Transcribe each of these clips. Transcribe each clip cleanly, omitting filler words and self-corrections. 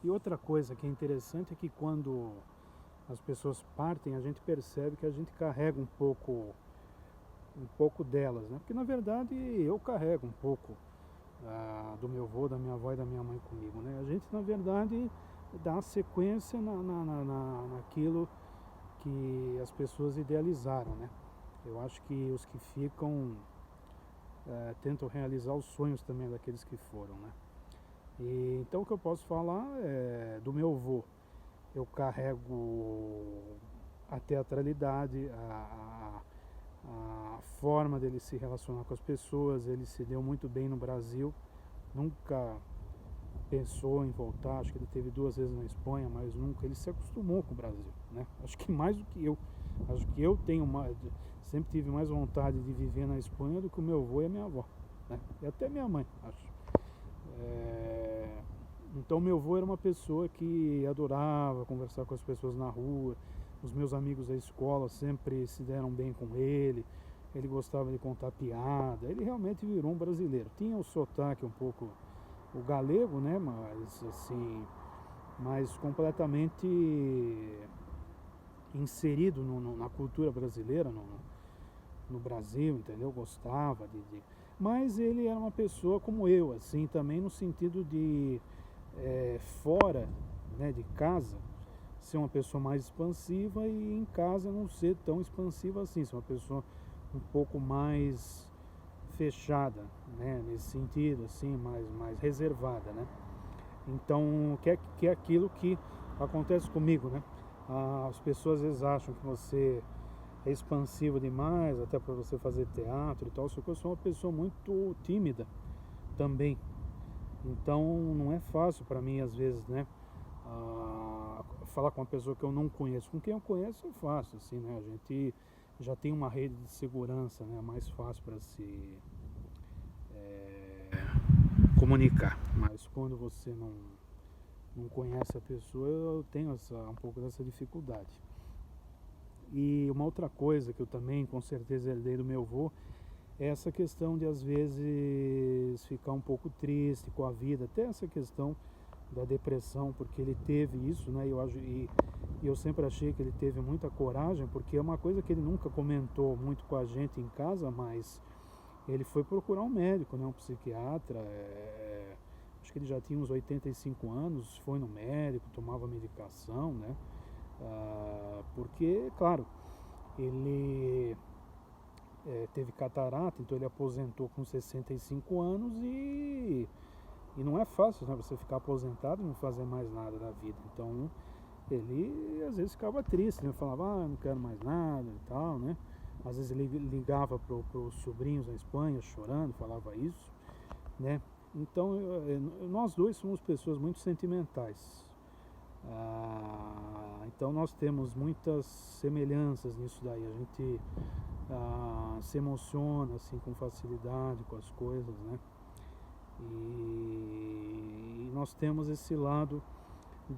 E outra coisa que é interessante é que quando as pessoas partem, a gente percebe que a gente carrega um pouco delas, né? Porque na verdade eu carrego um pouco do meu avô, da minha avó e da minha mãe comigo, né? A gente na verdade dá sequência naquilo que as pessoas idealizaram, né? Eu acho que os que ficam tentam realizar os sonhos também daqueles que foram, né? E, então o que eu posso falar é do meu avô. Eu carrego a teatralidade, a forma dele se relacionar com as pessoas. Ele se deu muito bem no Brasil, nunca pensou em voltar. Acho que ele teve 2 vezes na Espanha, mas nunca. Ele se acostumou com o Brasil, né? Acho que mais do que eu. Acho que eu sempre tive mais vontade de viver na Espanha do que o meu avô e a minha avó, né? E até minha mãe, acho. Então meu avô era uma pessoa que adorava conversar com as pessoas na rua. Os meus amigos da escola sempre se deram bem com ele. Ele gostava de contar piada. Ele realmente virou um brasileiro. Tinha o sotaque um pouco o galego, né? Mas assim, mas completamente inserido na cultura brasileira, no Brasil, entendeu? Gostava Mas ele era uma pessoa como eu, assim, também no sentido de fora, né, de casa, ser uma pessoa mais expansiva e em casa não ser tão expansiva assim, ser uma pessoa um pouco mais fechada, né, nesse sentido, assim, mais reservada, né? Então, que é aquilo que acontece comigo, né? As pessoas às vezes acham que você é expansivo demais, até para você fazer teatro e tal, só que eu sou uma pessoa muito tímida também. Então não é fácil para mim às vezes, né? Falar com uma pessoa que eu não conheço. Com quem eu conheço é fácil, assim, né? A gente já tem uma rede de segurança, né? Mais fácil para se comunicar. Mas quando você não conhece a pessoa, eu tenho um pouco dessa dificuldade. E uma outra coisa que eu também com certeza herdei do meu avô é essa questão de às vezes ficar um pouco triste com a vida, até essa questão da depressão, porque ele teve isso, né? E eu sempre achei que ele teve muita coragem, porque é uma coisa que ele nunca comentou muito com a gente em casa, mas ele foi procurar um médico, né? Um psiquiatra. Acho que ele já tinha uns 85 anos, foi no médico, tomava medicação, né? Porque, claro, ele teve catarata, então ele aposentou com 65 anos e não é fácil, né, você ficar aposentado e não fazer mais nada da vida. Então ele às vezes ficava triste, né? Falava, não quero mais nada e tal, né? Às vezes ele ligava para os sobrinhos na Espanha chorando, falava isso, né? Então nós dois somos pessoas muito sentimentais. Então nós temos muitas semelhanças nisso daí. A gente se emociona assim com facilidade com as coisas, né? E nós temos esse lado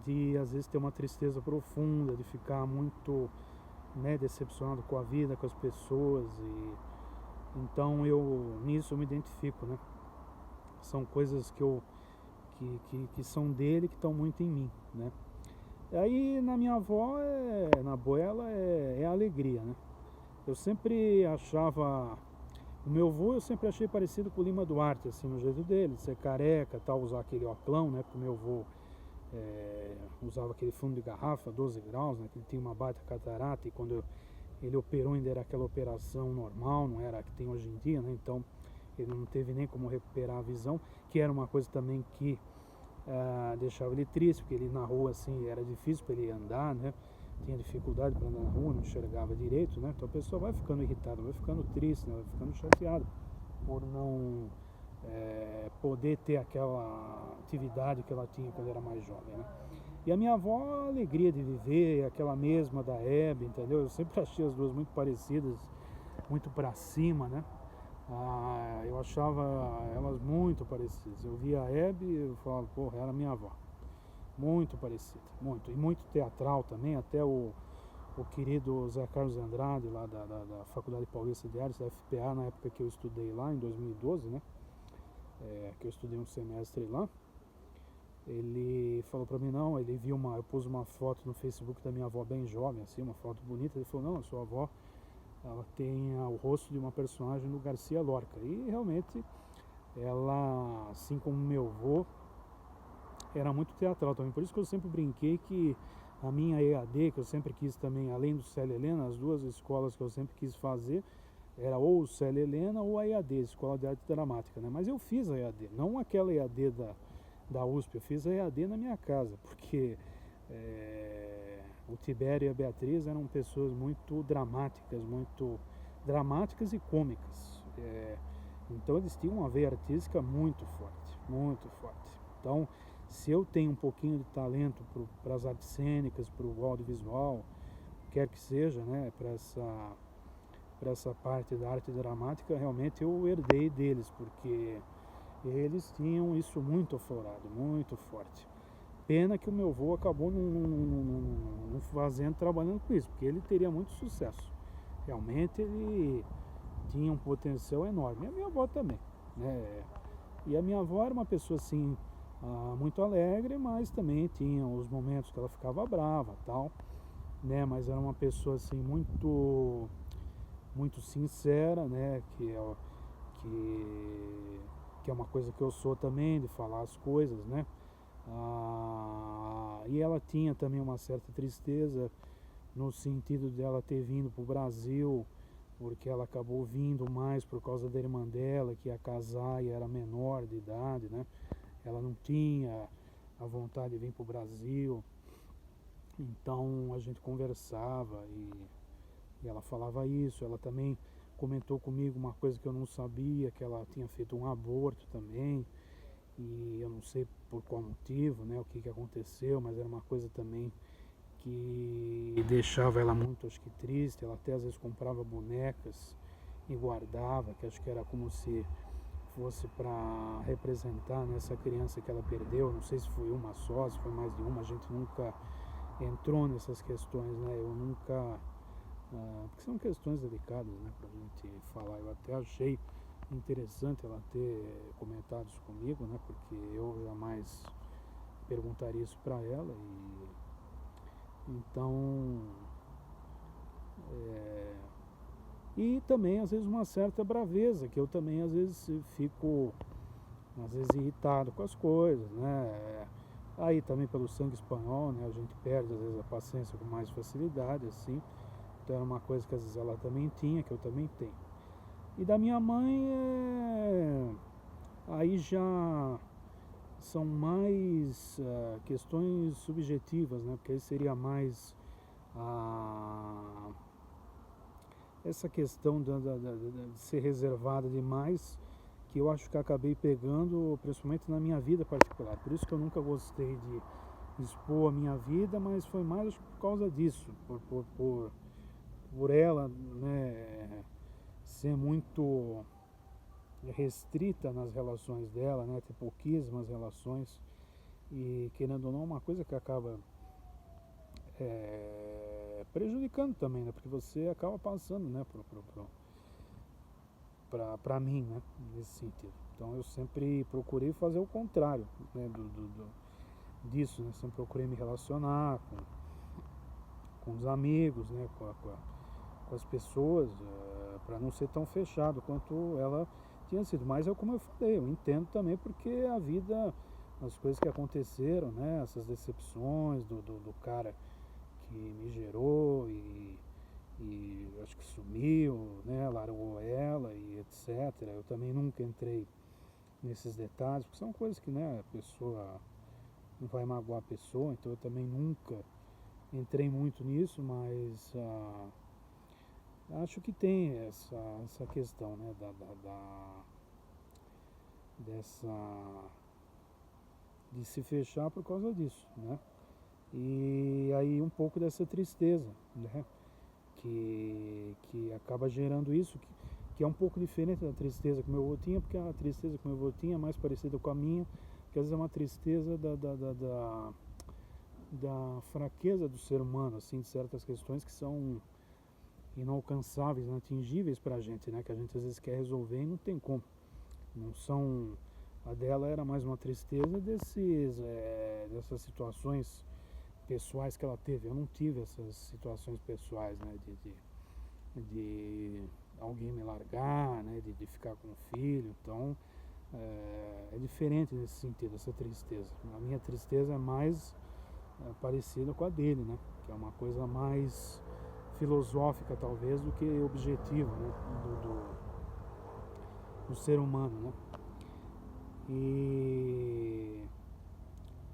de às vezes ter uma tristeza profunda, de ficar muito, né, decepcionado com a vida, com as pessoas. E então nisso eu me identifico, né? São coisas que são dele, que estão muito em mim, né? Aí na minha avó, na abuela, é a alegria, né? Eu sempre achava, o meu avô eu sempre achei parecido com o Lima Duarte, assim, no jeito dele, de ser careca, tal, usar aquele oclão, né? Porque o meu avô usava aquele fundo de garrafa, 12 graus, né? Que ele tinha uma baita catarata e quando ele operou ainda era aquela operação normal, não era a que tem hoje em dia, né? Então ele não teve nem como recuperar a visão, que era uma coisa também que deixava ele triste, porque ele na rua assim era difícil para ele andar, né? Tinha dificuldade para andar na rua, não enxergava direito, né? Então a pessoa vai ficando irritada, vai ficando triste, né? Vai ficando chateada por não poder ter aquela atividade que ela tinha quando era mais jovem, né? E a minha avó, a alegria de viver, aquela mesma da Hebe, entendeu? Eu sempre achei as duas muito parecidas, muito para cima, né? Eu achava elas muito parecidas. Eu via a Hebe e eu falava, porra, era minha avó. Muito parecida, muito. E muito teatral também, até o querido Zé Carlos Andrade, lá da Faculdade Paulista de Artes, da FPA, na época que eu estudei lá, em 2012, né? Que eu estudei um semestre lá. ele falou pra mim, não, eu pus uma foto no Facebook da minha avó bem jovem, assim, uma foto bonita, ele falou, não, a sua avó, ela tem o rosto de uma personagem do Garcia Lorca, e realmente ela, assim como meu avô, era muito teatral também, por isso que eu sempre brinquei que a minha EAD, que eu sempre quis também, além do Célia Helena, as duas escolas que eu sempre quis fazer, era ou o Célia Helena ou a EAD, Escola de Arte Dramática, né? Mas eu fiz a EAD, não aquela EAD da USP, eu fiz a EAD na minha casa, porque o Tibério e a Beatriz eram pessoas muito dramáticas e cômicas. Então eles tinham uma veia artística muito forte, muito forte. Então, se eu tenho um pouquinho de talento para as artes cênicas, para o audiovisual, quer que seja, né, para essa parte da arte dramática, realmente eu herdei deles, porque eles tinham isso muito aflorado, muito forte. Pena que o meu avô acabou não fazendo, trabalhando com isso, porque ele teria muito sucesso. Realmente ele tinha um potencial enorme. E a minha avó também, né? E a minha avó era uma pessoa assim, muito alegre, mas também tinha os momentos que ela ficava brava, tal, né? Mas era uma pessoa assim muito sincera, né? Que é uma coisa que eu sou também, de falar as coisas, né? E ela tinha também uma certa tristeza no sentido dela ter vindo para o Brasil, porque ela acabou vindo mais por causa da irmã dela, que ia casar e era menor de idade, né? Ela não tinha a vontade de vir para o Brasil, então a gente conversava e ela falava isso. Ela também comentou comigo uma coisa que eu não sabia, que ela tinha feito um aborto também, e eu não sei por qual motivo, né, o que aconteceu, mas era uma coisa também que deixava ela muito, acho que triste. Ela até às vezes comprava bonecas e guardava, que acho que era como se fosse para representar, né, essa criança que ela perdeu. Não sei se foi uma só, se foi mais de uma, a gente nunca entrou nessas questões, né, eu nunca, porque são questões delicadas, né, pra gente falar. Eu até achei interessante ela ter comentado isso comigo, né, porque eu jamais perguntaria isso para ela. Então, e também às vezes uma certa braveza, que eu também às vezes fico irritado com as coisas, né? Aí também pelo sangue espanhol, né? A gente perde às vezes a paciência com mais facilidade, assim. Então era uma coisa que às vezes ela também tinha, que eu também tenho. E da minha mãe, aí já são mais questões subjetivas, né? Porque aí seria mais essa questão de ser reservada demais, que eu acho que acabei pegando principalmente na minha vida particular. Por isso que eu nunca gostei de expor a minha vida, mas foi mais por causa disso, por ela, né, ser muito restrita nas relações dela, né, ter pouquíssimas relações, e querendo ou não, uma coisa que acaba prejudicando também, né, porque você acaba passando, né, para mim, né, nesse sentido. Então eu sempre procurei fazer o contrário, né, disso, né, sempre procurei me relacionar com os amigos, né, com as pessoas, para não ser tão fechado quanto ela tinha sido. Mas como eu falei, eu entendo também, porque a vida, as coisas que aconteceram, né, essas decepções do cara que me gerou e acho que sumiu, né, largou ela e etc. Eu também nunca entrei nesses detalhes, porque são coisas que, né, a pessoa não vai magoar a pessoa, então eu também nunca entrei muito nisso, mas acho que tem essa questão, né, dessa de se fechar por causa disso, né? E aí um pouco dessa tristeza, né? Que acaba gerando isso, que é um pouco diferente da tristeza que meu avô tinha, porque a tristeza que meu avô tinha é mais parecida com a minha, que às vezes é uma tristeza da fraqueza do ser humano, assim, de certas questões que são inalcançáveis, inatingíveis pra gente, né? Que a gente às vezes quer resolver e não tem como. Não são A dela era mais uma tristeza dessas situações pessoais que ela teve. Eu não tive essas situações pessoais, né, de alguém me largar, né, de ficar com o filho. Então é diferente nesse sentido, essa tristeza. A minha tristeza é mais parecida com a dele, né, que é uma coisa mais filosófica talvez do que objetiva, né, do ser humano, né. E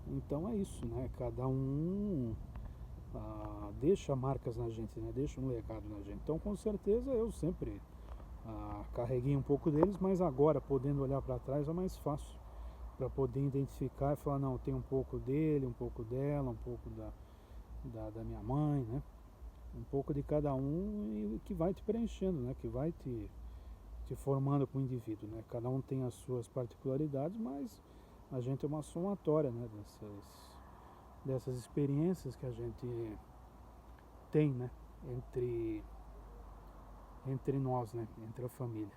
então é isso, né, cada um deixa marcas na gente, né, deixa um legado na gente. Então com certeza eu sempre carreguei um pouco deles, mas agora podendo olhar para trás é mais fácil para poder identificar e falar, não, tem um pouco dele, um pouco dela, um pouco da minha mãe, né, um pouco de cada um, e que vai te preenchendo, né, que vai te formando como indivíduo, né? Cada um tem as suas particularidades, mas a gente é uma somatória, né, dessas experiências que a gente tem, né, entre nós, né, entre a família.